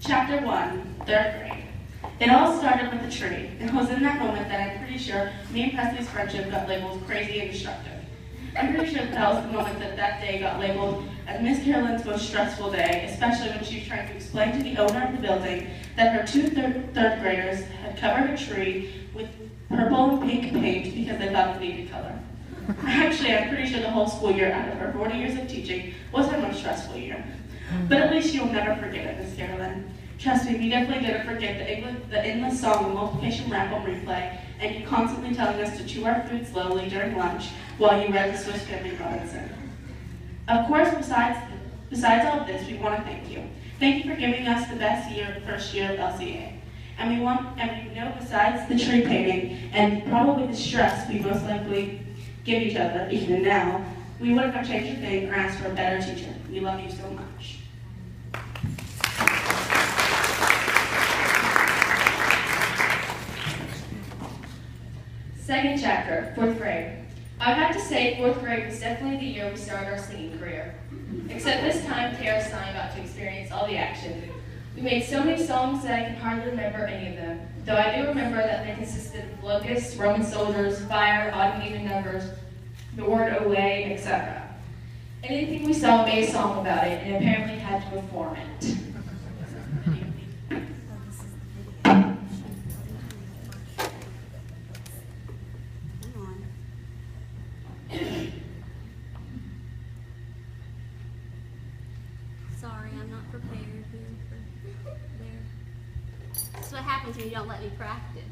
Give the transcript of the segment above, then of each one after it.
Chapter 1, 3rd grade. It all started with a tree. It was in that moment that I'm pretty sure me and Presleigh's friendship got labeled crazy and destructive. I'm pretty sure that was the moment that day got labeled as Miss Carolyn's most stressful day, especially when she was trying to explain to the owner of the building that her two third graders had covered a tree with purple and pink paint because they thought it needed color. Actually, I'm pretty sure the whole school year out of her 40 years of teaching was her most stressful year. But at least you'll never forget it, Miss Carolyn. Trust me, we definitely didn't forget the endless song and multiplication rap on replay, and you constantly telling us to chew our food slowly during lunch while you read the Swiss Family Robinson. Of course, besides all of this, we want to thank you. Thank you for giving us the best first year of LCA. And we know besides the tree painting and probably the stress we most likely give each other, even now, we wouldn't have changed a thing or asked for a better teacher. We love you so much. Second chapter, 4th grade. I would have to say 4th grade was definitely the year we started our singing career. Except this time, Tara's and I got to experience all the action. We made so many songs that I can hardly remember any of them, though I do remember that they consisted of locusts, Roman soldiers, fire, odd and even numbers, the word away, etc. Anything we saw made a song about it, and apparently had to perform it. Sorry, I'm not prepared here for there. That's what happens when you don't let me practice.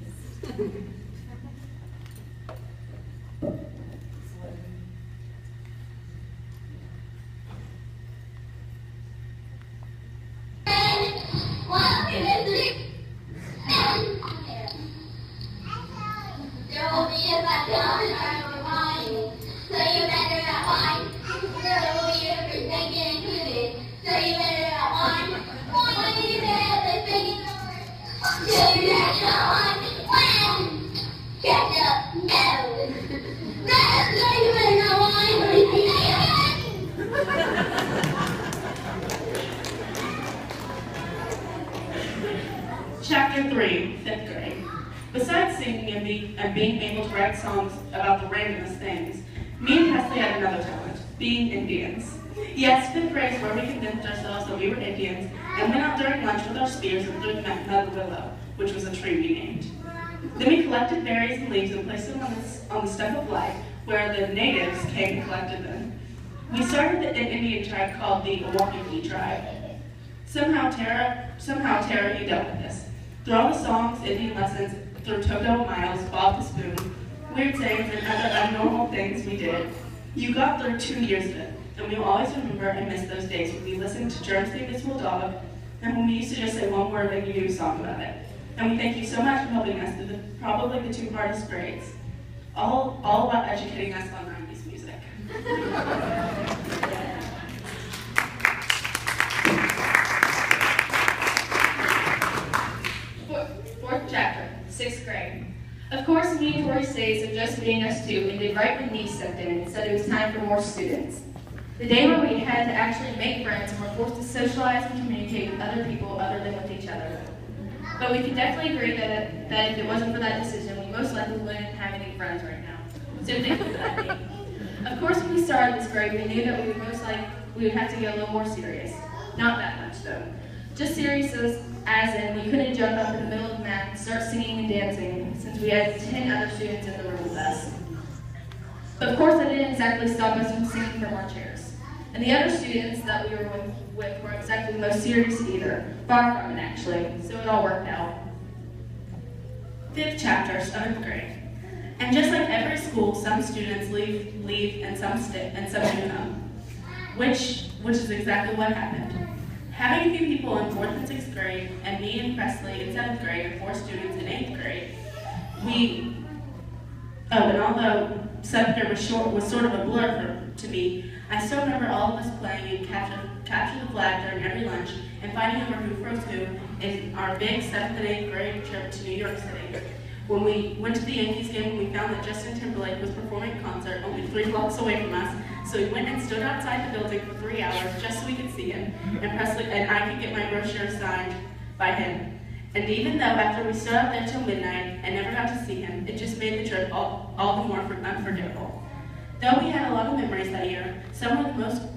Chapter 3, 5th grade. Besides singing and being able to write songs about the randomest things, me and Presleigh had another talent, being Indians. Yes, 5th grade is where we convinced ourselves that we were Indians and went out during lunch with our spears and threw them at another willow, which was a tree we named. Then we collected berries and leaves and placed them on the stump of life where the natives came and collected them. We started an Indian tribe called the Award tribe. Somehow Tara, you dealt with this. Through all the songs, Indian lessons, through Toto Miles, Bob the Spoon, weird sayings, and other abnormal things we did, you got through 2 years of it, and we will always remember and miss those days when we listened to Germs the Invisible Dog, and when we used to just say one word and you do a song about it. And we thank you so much for helping us through probably the 2 hardest grades, all while educating us on 90s music. Fourth chapter, 6th grade. Of course, me and Toree days of just being us two ended right when Niece stepped in and said it was time for more students. The day where we had to actually make friends and were forced to socialize and communicate with other people other than with each other. But we can definitely agree that if it wasn't for that decision, we most likely wouldn't have any friends right now. So thank you for that, Nate. Of course, when we started this grade, we knew that we would have to get a little more serious. Not that much, though. Just serious as in we couldn't jump up in the middle of the mat and start singing and dancing, since we had 10 other students in the room with us. But of course, that didn't exactly stop us from singing from our chairs. And the other students that we were with weren't exactly the most serious either. Far from it, actually. So it all worked out. 5th chapter, 7th grade. And just like every school, some students leave and some stay, and some do come. Which is exactly what happened. Having a few people in 4th and 6th grade, and me and Presleigh in 7th grade, and 4 students in 8th grade, and although 7th grade was sort of a blur to me, I still remember all of us playing and capture the flag during every lunch, and fighting over who froze who in our big 7th and 8th grade trip to New York City. When we went to the Yankees game, we found that Justin Timberlake was performing a concert only 3 blocks away from us, so we went and stood outside the building for 3 hours just so we could see him, and Presleigh and I could get my brochure signed by him. And even though after we stood up there till midnight and never got to see him, it just made the trip all the more unforgettable. Though we had a lot of memories that year, some were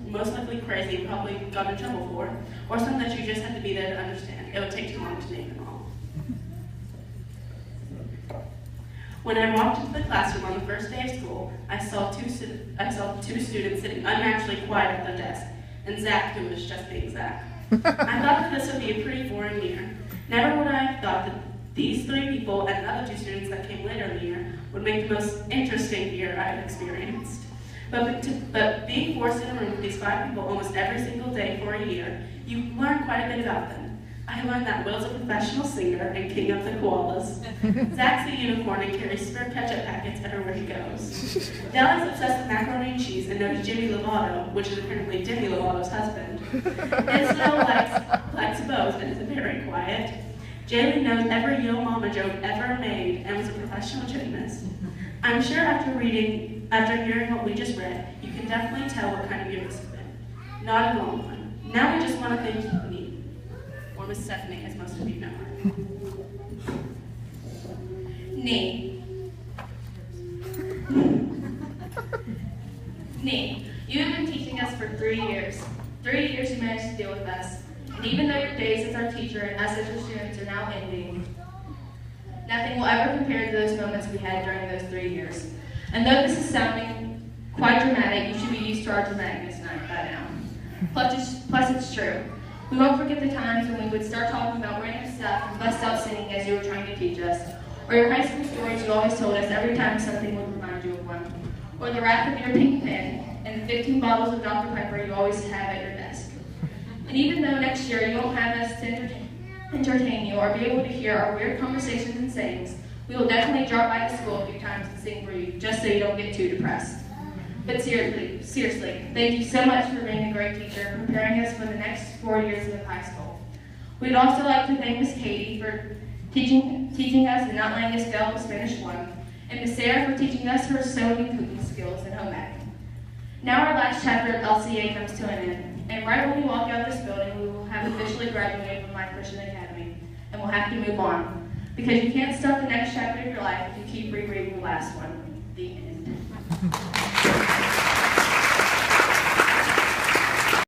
most likely crazy and probably got in trouble for, or some that you just had to be there to understand. It would take too long to name them all. When I walked into the classroom on the first day of school, I saw two students sitting unnaturally quiet at their desk, and Zach, who was just being Zach. I thought that this would be a pretty boring year. Never would I have thought that these 3 people and the other 2 students that came later in the year would make the most interesting year I had experienced. But being forced in a room with these 5 people almost every single day for a year, you learn quite a bit about them. I learned that Will's a professional singer and king of the koalas. Zach's a unicorn and carries spare ketchup packets everywhere he goes. Dell is obsessed with macaroni and cheese and knows Jimmy Lovato, which is apparently Demi Lovato's husband. Isabel likes both and is very quiet. Jaylee knows every Yo Mama joke ever made and was a professional gymnast. I'm sure after hearing what we just read, you can definitely tell what kind of year this has been. Not a long one. Now we just want to thank me, or Miss Stephanie, as most of you know her. Nee. Nee, you have been teaching us for 3 years. 3 years you managed to deal with us. And even though your days as our teacher and us as your students are now ending, nothing will ever compare to those moments we had during those 3 years. And though this is sounding quite dramatic, you should be used to our dramaticness by now. Plus it's true. We won't forget the times when we would start talking about random stuff and bust out singing as you were trying to teach us, or your high school stories you always told us every time something would remind you of one, or the wrap of your pink pen and the 15 bottles of Dr. Pepper you always have at your desk. And even though next year you won't have us to entertain you or be able to hear our weird conversations and sayings, we will definitely drop by the school a few times and sing for you, just so you don't get too depressed. But seriously, thank you so much for being a great teacher, preparing us for the next 4 years of high school. We'd also like to thank Miss Katie for teaching us and not letting us fail Spanish 1, and Miss Sarah for teaching us her sewing and cooking skills and home ec. Now our last chapter of LCA comes to an end, and right when we walk out this building, we will have officially graduated from my Christian Academy, and we'll have to move on, because you can't start the next chapter of your life if you keep rereading the last one. The end.